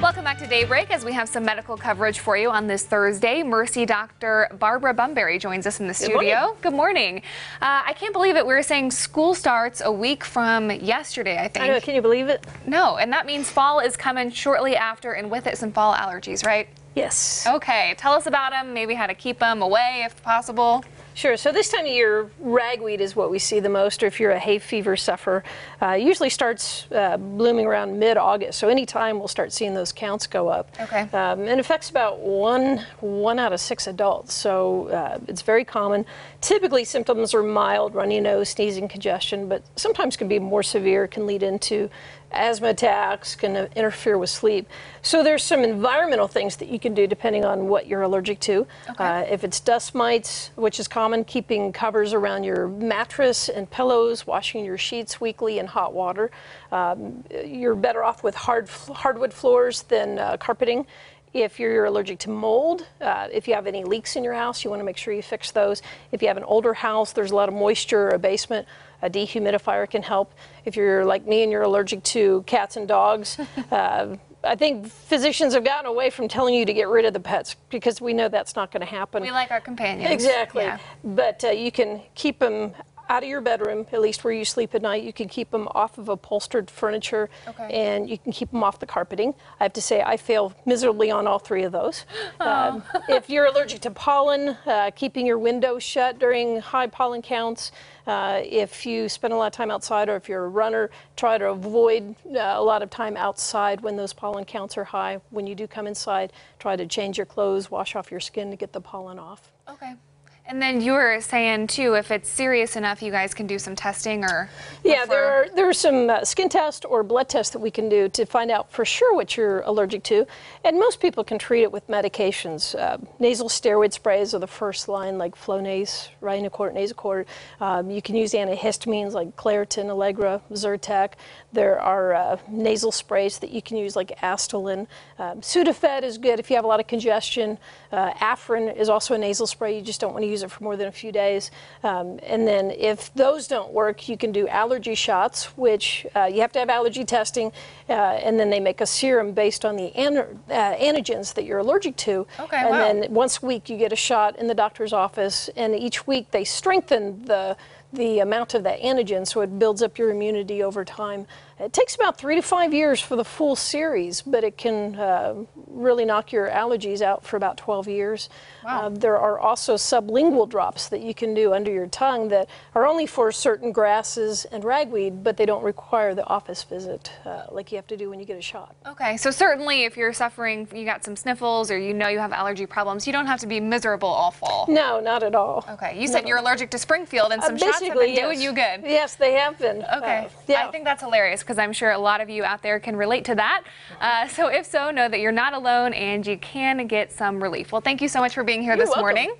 Welcome back to Daybreak as we have some medical coverage for you on this Thursday. Mercy Dr. Barbara Bumberry joins us in the studio. Good morning. I can't believe it. We were saying school starts a week from yesterday, I think. I know, can you believe it? No, and that means fall is coming shortly after, and with it some fall allergies, right? Yes. Okay, tell us about them, maybe how to keep them away if possible. Sure. So this time of year, ragweed is what we see the most, or if you're a hay fever sufferer. Usually starts blooming around mid-August, so anytime we'll start seeing those counts go up. Okay. And it affects about one out of 6 adults, so it's very common. Typically symptoms are mild, runny nose, sneezing, congestion, but sometimes can be more severe, can lead into asthma attacks, can interfere with sleep. So there's some environmental things that you can do depending on what you're allergic to. Okay. If it's dust mites, which is common, keeping covers around your mattress and pillows, washing your sheets weekly in hot water. You're better off with hardwood floors than carpeting. If you're allergic to mold, if you have any leaks in your house, you want to make sure you fix those. If you have an older house, there's a lot of moisture or a basement, a dehumidifier can help. If you're like me and you're allergic to cats and dogs, I think physicians have gotten away from telling you to get rid of the pets because we know that's not going to happen. We like our companions. Exactly. Yeah. But you can keep them out of your bedroom, at least where you sleep at night. You can keep them off of upholstered furniture, and you can keep them off the carpeting. I have to say I fail miserably on all 3 of those. If you're allergic to pollen, keeping your windows shut during high pollen counts. If you spend a lot of time outside, or if you're a runner, try to avoid a lot of time outside when those pollen counts are high. When you do come inside, try to change your clothes, wash off your skin to get the pollen off. Okay. And then you were saying, too, if it's serious enough, you guys can do some testing or... Yeah, there are some skin tests or blood tests that we can do to find out for sure what you're allergic to. And most people can treat it with medications. Nasal steroid sprays are the first line, like Flonase, Rhinocort, Nasacort. You can use antihistamines like Claritin, Allegra, Zyrtec. There are nasal sprays that you can use like Astelin. Sudafed is good if you have a lot of congestion. Afrin is also a nasal spray. You just don't want to use it for more than a few days. And then if those don't work, you can do allergy shots, which you have to have allergy testing, and then they make a serum based on the antigens that you're allergic to. Okay, and wow. then once a week you get a shot in the doctor's office, and each week they strengthen the amount of that antigen, so it builds up your immunity over time. It takes about 3 to 5 years for the full series, but it can really knock your allergies out for about 12 years. Wow. There are also sublingual drops that you can do under your tongue that are only for certain grasses and ragweed, but they don't require the office visit like you have to do when you get a shot. Okay, so certainly if you're suffering, you got some sniffles or you know you have allergy problems, you don't have to be miserable all fall. No, not at all. Okay, you said you're allergic to Springfield, and some shots have been doing you good. Yes, they have been. Okay, yeah. I think that's hilarious because I'm sure a lot of you out there can relate to that. So if so, know that you're not alone and you can get some relief. Well, thank you so much for being here this morning.